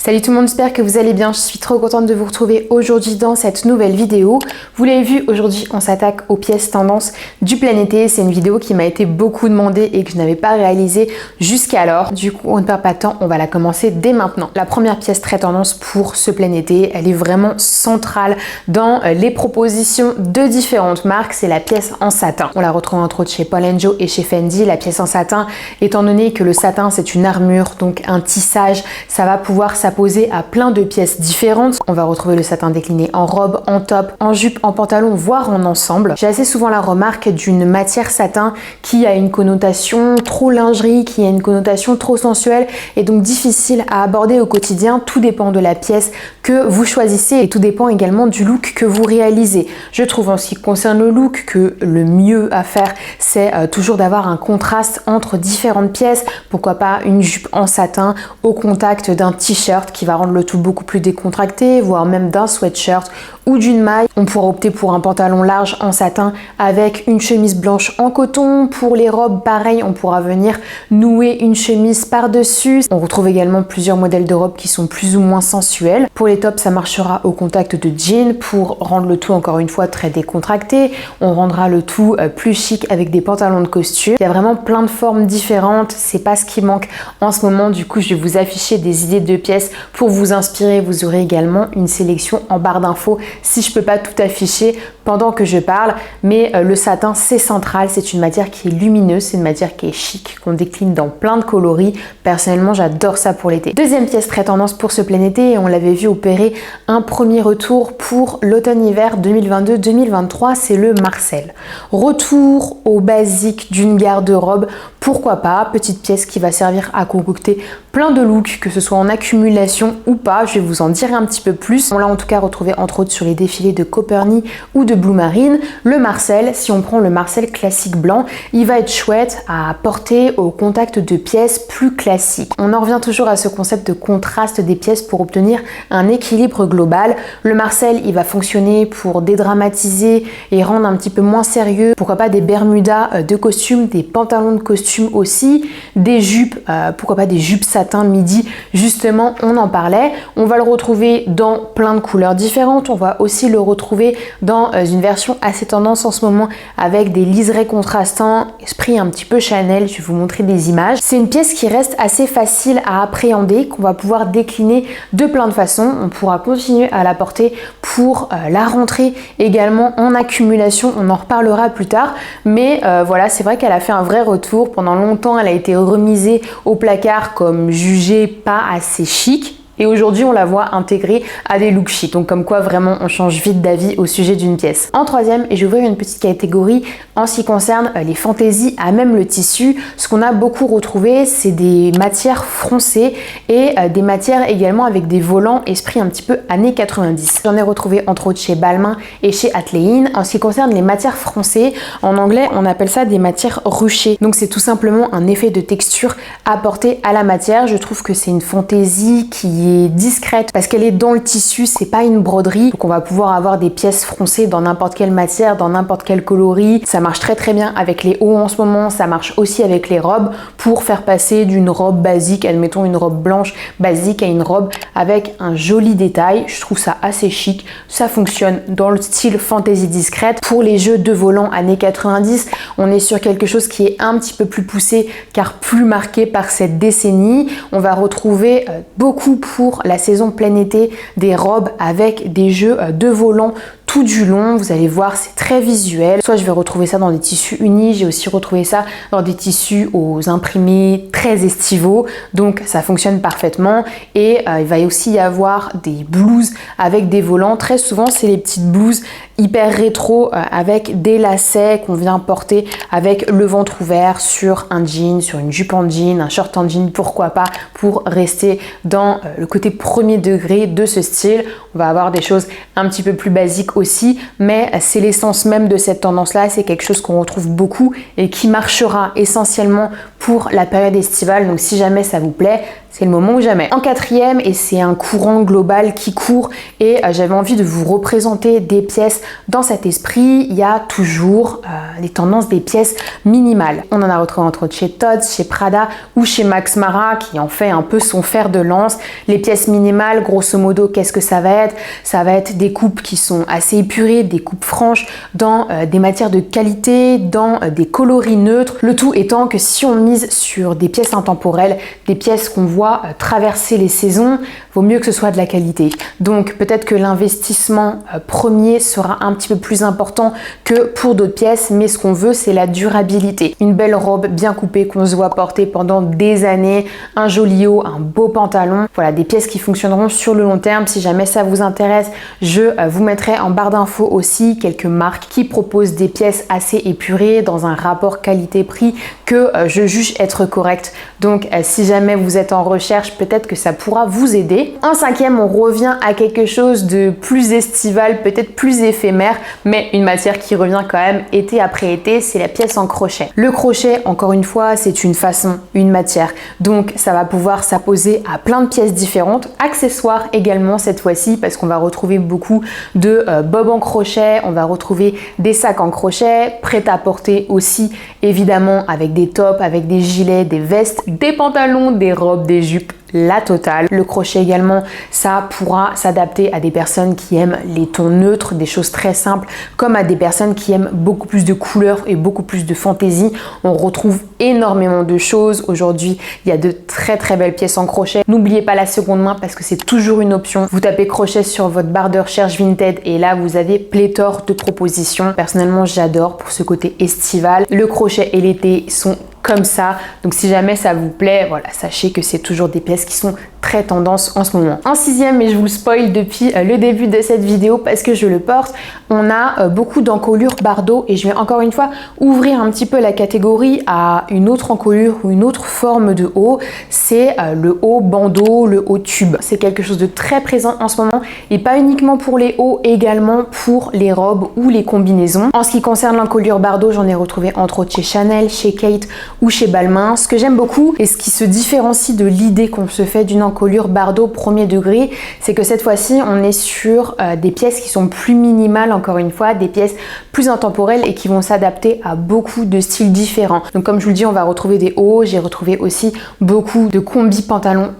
Salut tout le monde, j'espère que vous allez bien. Je suis trop contente de vous retrouver aujourd'hui dans cette nouvelle vidéo. Vous l'avez vu, aujourd'hui on s'attaque aux pièces tendances du plein été. C'est une vidéo qui m'a été beaucoup demandée et que je n'avais pas réalisée jusqu'alors. Du coup, on ne perd pas de temps, on va la commencer dès maintenant. La première pièce très tendance pour ce plein été, elle est vraiment centrale dans les propositions de différentes marques. C'est la pièce en satin. On la retrouve entre autres chez Paul & Joe et chez Fendi. La pièce en satin, étant donné que le satin c'est une armure, donc un tissage, ça va pouvoir s'apposer à plein de pièces différentes. On va retrouver le satin décliné en robe, en top, en jupe, en pantalon, voire en ensemble. J'ai assez souvent la remarque d'une matière satin qui a une connotation trop lingerie, qui a une connotation trop sensuelle et donc difficile à aborder au quotidien. Tout dépend de la pièce que vous choisissez et tout dépend également du look que vous réalisez. Je trouve en ce qui concerne le look que le mieux à faire, c'est toujours d'avoir un contraste entre différentes pièces. Pourquoi pas une jupe en satin au contact d'un t-shirt qui va rendre le tout beaucoup plus décontracté, voire même d'un sweatshirt ou d'une maille. On pourra opter pour un pantalon large en satin avec une chemise blanche en coton. Pour les robes, pareil, on pourra venir nouer une chemise par-dessus. On retrouve également plusieurs modèles de robes qui sont plus ou moins sensuels. Pour les tops, ça marchera au contact de jeans pour rendre le tout encore une fois très décontracté. On rendra le tout plus chic avec des pantalons de costume. Il y a vraiment plein de formes différentes. C'est pas ce qui manque en ce moment. Du coup, je vais vous afficher des idées de pièces pour vous inspirer. Vous aurez également une sélection en barre d'infos si je peux pas tout afficher pendant que je parle, mais le satin c'est central, c'est une matière qui est lumineuse, c'est une matière qui est chic, qu'on décline dans plein de coloris. Personnellement j'adore ça pour l'été. Deuxième pièce très tendance pour ce plein été, et on l'avait vu opérer un premier retour pour l'automne-hiver 2022-2023, c'est le Marcel. Retour au basique d'une garde-robe, pourquoi pas, petite pièce qui va servir à concocter plein de looks, que ce soit en accumulation ou pas, je vais vous en dire un petit peu plus. On l'a en tout cas retrouvé entre autres sur les défilés de Copernic ou de Blue Marine. Le Marcel, si on prend le Marcel classique blanc, il va être chouette à porter au contact de pièces plus classiques. On en revient toujours à ce concept de contraste des pièces pour obtenir un équilibre global. Le Marcel, il va fonctionner pour dédramatiser et rendre un petit peu moins sérieux. Pourquoi pas des bermudas de costume, des pantalons de costume aussi, des jupes, pourquoi pas des jupes satin midi, justement on en parlait. On va le retrouver dans plein de couleurs différentes. On va aussi le retrouver dans une version assez tendance en ce moment avec des liserés contrastants, esprit un petit peu Chanel. Je vais vous montrer des images. C'est une pièce qui reste assez facile à appréhender, qu'on va pouvoir décliner de plein de façons. On pourra continuer à la porter pour la rentrée également en accumulation. On en reparlera plus tard, mais voilà, c'est vrai qu'elle a fait un vrai retour. Pendant longtemps, elle a été remisée au placard comme jugée pas assez chic. Et aujourd'hui, on la voit intégrée à des looks chic. Donc comme quoi, vraiment, on change vite d'avis au sujet d'une pièce. En troisième, et je vais ouvrir une petite catégorie en ce qui concerne les fantaisies à même le tissu. Ce qu'on a beaucoup retrouvé, c'est des matières froncées et des matières également avec des volants esprit un petit peu années 90. J'en ai retrouvé entre autres chez Balmain et chez Atlein. En ce qui concerne les matières froncées, en anglais, on appelle ça des matières ruchées. Donc c'est tout simplement un effet de texture apporté à la matière. Je trouve que c'est une fantaisie qui est discrète parce qu'elle est dans le tissu, c'est pas une broderie. Donc on va pouvoir avoir des pièces froncées dans n'importe quelle matière, dans n'importe quel coloris. Ça marche très très bien avec les hauts en ce moment, ça marche aussi avec les robes pour faire passer d'une robe basique, admettons une robe blanche basique, à une robe avec un joli détail. Je trouve ça assez chic, ça fonctionne dans le style fantasy discrète. Pour les jeux de volant années 90, on est sur quelque chose qui est un petit peu plus poussé car plus marqué par cette décennie. On va retrouver beaucoup pour la saison plein été des robes avec des jeux de volant tout du long. Vous allez voir, c'est très visuel. Soit je vais retrouver ça dans des tissus unis, j'ai aussi retrouvé ça dans des tissus aux imprimés très estivaux, donc ça fonctionne parfaitement. Et il va aussi y avoir des blouses avec des volants. Très souvent, c'est les petites blouses hyper rétro avec des lacets qu'on vient porter avec le ventre ouvert sur un jean, sur une jupe en jean, un short en jean, pourquoi pas, pour rester dans le côté premier degré de ce style. On va avoir des choses un petit peu plus basiques aussi, mais c'est l'essence même de cette tendance-là. C'est quelque chose qu'on retrouve beaucoup et qui marchera essentiellement pour la période estivale. Donc si jamais ça vous plaît, c'est le moment ou jamais. En quatrième, et c'est un courant global qui court, et j'avais envie de vous représenter des pièces dans cet esprit, il y a toujours les tendances des pièces minimales. On en a retrouvé entre autres chez Tod's, chez Prada ou chez Max Mara qui en fait un peu son fer de lance. Les pièces minimales, grosso modo, qu'est-ce que ça va être? Ça va être des coupes qui sont assez épurées, des coupes franches, dans des matières de qualité, dans des coloris neutres. Le tout étant que si on mise sur des pièces intemporelles, des pièces qu'on voit traverser les saisons, vaut mieux que ce soit de la qualité. Donc peut-être que l'investissement premier sera un petit peu plus important que pour d'autres pièces, mais ce qu'on veut, c'est la durabilité. Une belle robe bien coupée qu'on se voit porter pendant des années, un joli haut, un beau pantalon. Voilà, des pièces qui fonctionneront sur le long terme. Si jamais ça vous intéresse, je vous mettrai en barre d'infos aussi quelques marques qui proposent des pièces assez épurées dans un rapport qualité-prix que je juge être correct. Donc si jamais vous êtes en recherche, peut-être que ça pourra vous aider. En cinquième, on revient à quelque chose de plus estival, peut-être plus éphémère, mais une matière qui revient quand même été après été, c'est la pièce en crochet. Le crochet, encore une fois, c'est une façon, une matière. Donc ça va pouvoir s'apposer à plein de pièces différentes, accessoires également cette fois-ci, parce qu'on va retrouver beaucoup de bobs en crochet, on va retrouver des sacs en crochet, prêt à porter aussi, évidemment avec des tops, avec des gilets, des vestes, des pantalons, des robes, des jupes, la totale. Le crochet également, ça pourra s'adapter à des personnes qui aiment les tons neutres, des choses très simples, comme à des personnes qui aiment beaucoup plus de couleurs et beaucoup plus de fantaisie. On retrouve énormément de choses. Aujourd'hui, il y a de très belles pièces en crochet. N'oubliez pas la seconde main parce que c'est toujours une option. Vous tapez crochet sur votre barre de recherche Vinted et là, vous avez pléthore de propositions. Personnellement, j'adore pour ce côté estival. Le crochet et l'été sont comme ça. Donc si jamais ça vous plaît, voilà, sachez que c'est toujours des pièces qui sont très tendance en ce moment. En sixième, et je vous le spoil depuis le début de cette vidéo parce que je le porte, on a beaucoup d'encolures Bardot et je vais encore une fois ouvrir un petit peu la catégorie à une autre encolure ou une autre forme de haut. C'est le haut bandeau, le haut tube. C'est quelque chose de très présent en ce moment et pas uniquement pour les hauts, également pour les robes ou les combinaisons. En ce qui concerne l'encolure Bardot, j'en ai retrouvé entre autres chez Chanel, chez Kate ou chez Balmain. Ce que j'aime beaucoup et ce qui se différencie de l'idée qu'on se fait d'une encolure Bardot premier degré, c'est que cette fois-ci on est sur des pièces qui sont plus minimales, encore une fois, des pièces plus intemporelles et qui vont s'adapter à beaucoup de styles différents. Donc comme je vous le dis, on va retrouver des hauts, j'ai retrouvé aussi beaucoup de combis pantalons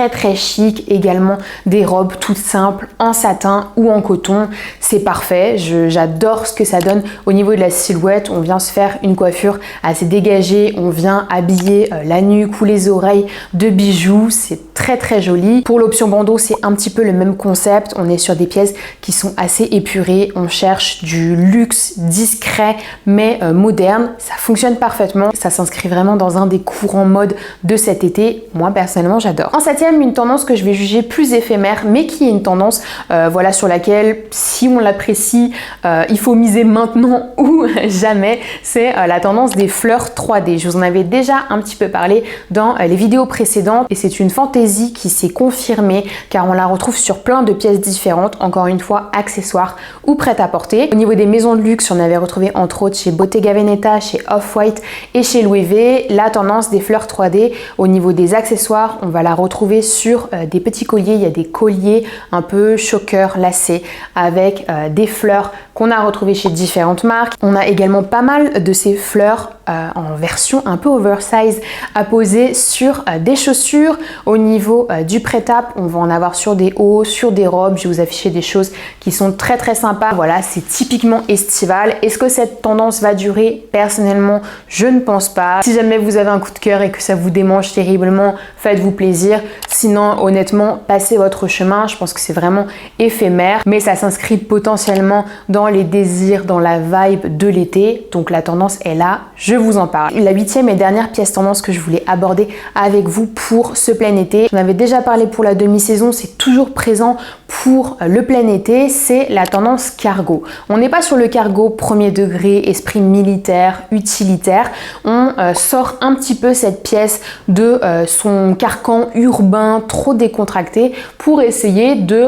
très chic, également des robes toutes simples en satin ou en coton. C'est parfait, j'adore ce que ça donne au niveau de la silhouette. On vient se faire une coiffure assez dégagée, on vient habiller la nuque ou les oreilles de bijoux, c'est très joli. Pour l'option bandeau, c'est un petit peu le même concept, on est sur des pièces qui sont assez épurées, on cherche du luxe discret mais moderne, ça fonctionne parfaitement, ça s'inscrit vraiment dans un des courants mode de cet été. Moi personnellement j'adore. En septième, une tendance que je vais juger plus éphémère mais qui est une tendance voilà, sur laquelle si on l'apprécie il faut miser maintenant ou jamais, c'est la tendance des fleurs 3D. Je vous en avais déjà un petit peu parlé dans les vidéos précédentes et c'est une fantaisie qui s'est confirmée car on la retrouve sur plein de pièces différentes, encore une fois accessoires ou prêt à porter. Au niveau des maisons de luxe, on avait retrouvé entre autres chez Bottega Veneta, chez Off-White et chez Louis V la tendance des fleurs 3D. Au niveau des accessoires, on va la retrouver sur des petits colliers. Il y a des colliers un peu choker lacés avec des fleurs qu'on a retrouvées chez différentes marques. On a également pas mal de ces fleurs en version un peu oversize à poser sur des chaussures. Au niveau du prêt-à-porter, on va en avoir sur des hauts, sur des robes. Je vais vous afficher des choses qui sont très sympas. Voilà, c'est typiquement estival. Est-ce que cette tendance va durer? Personnellement, je ne pense pas. Si jamais vous avez un coup de cœur et que ça vous démange terriblement, faites-vous plaisir. Sinon, honnêtement, passez votre chemin. Je pense que c'est vraiment éphémère, mais ça s'inscrit potentiellement dans les désirs, dans la vibe de l'été. Donc la tendance est là, je vous en parle. La huitième et dernière pièce tendance que je voulais aborder avec vous pour ce plein été, j'en avais déjà parlé pour la demi-saison, c'est toujours présent pour le plein été, c'est la tendance cargo. On n'est pas sur le cargo premier degré, esprit militaire, utilitaire. On sort un petit peu cette pièce de son carcan urbain trop décontracté pour essayer de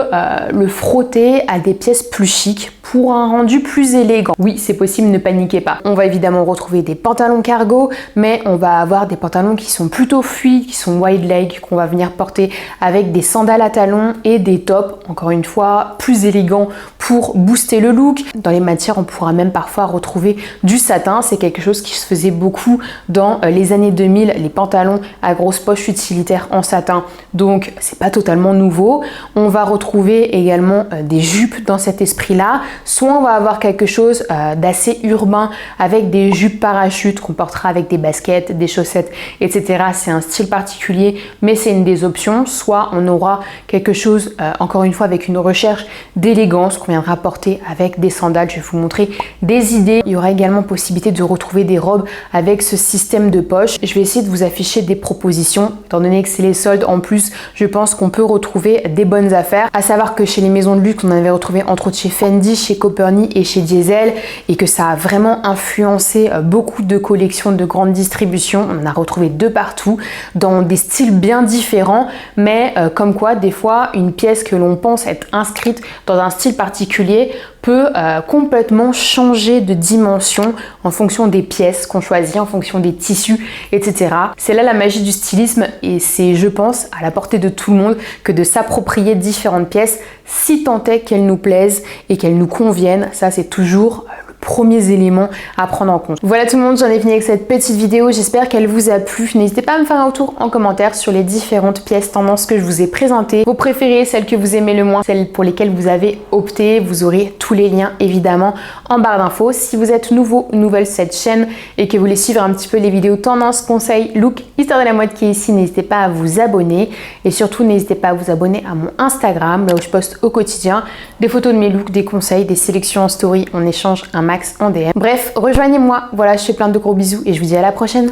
le frotter à des pièces plus chic pour un un rendu plus élégant. Oui, c'est possible, ne paniquez pas. On va évidemment retrouver des pantalons cargo, mais on va avoir des pantalons qui sont plutôt fluides, qui sont wide leg, qu'on va venir porter avec des sandales à talons et des tops, encore une fois, plus élégants pour booster le look. Dans les matières, on pourra même parfois retrouver du satin. C'est quelque chose qui se faisait beaucoup dans les années 2000, les pantalons à grosses poches utilitaires en satin. Donc, c'est pas totalement nouveau. On va retrouver également des jupes dans cet esprit-là. Soit on va avoir quelque chose d'assez urbain avec des jupes parachutes qu'on portera avec des baskets, des chaussettes, etc. C'est un style particulier, mais c'est une des options. Soit on aura quelque chose, encore une fois, avec une recherche d'élégance qu'on viendra porter avec des sandales. Je vais vous montrer des idées. Il y aura également possibilité de retrouver des robes avec ce système de poche. Je vais essayer de vous afficher des propositions. Étant donné que c'est les soldes, en plus, je pense qu'on peut retrouver des bonnes affaires. À savoir que chez les maisons de luxe, on avait retrouvé entre autres chez Fendi, chez Coperni et chez Diesel, et que ça a vraiment influencé beaucoup de collections de grande distribution. On en a retrouvé de partout, dans des styles bien différents, mais comme quoi, des fois, une pièce que l'on pense être inscrite dans un style particulier peut complètement changer de dimension en fonction des pièces qu'on choisit, en fonction des tissus, etc. C'est là la magie du stylisme et c'est, je pense, à la portée de tout le monde que de s'approprier différentes pièces si tant est qu'elles nous plaisent et qu'elles nous conviennent. Ça, c'est toujours premiers éléments à prendre en compte. Voilà tout le monde, j'en ai fini avec cette petite vidéo, j'espère qu'elle vous a plu. N'hésitez pas à me faire un retour en commentaire sur les différentes pièces tendances que je vous ai présentées, vos préférées, celles que vous aimez le moins, celles pour lesquelles vous avez opté. Vous aurez tous les liens évidemment en barre d'infos. Si vous êtes nouveau ou nouvelle sur cette chaîne et que vous voulez suivre un petit peu les vidéos tendances, conseils, look, histoire de la mode qui est ici, n'hésitez pas à vous abonner et surtout n'hésitez pas à vous abonner à mon Instagram, là où je poste au quotidien des photos de mes looks, des conseils, des sélections en story, on échange un max en DM. Bref, rejoignez-moi. Voilà, je fais plein de gros bisous et je vous dis à la prochaine.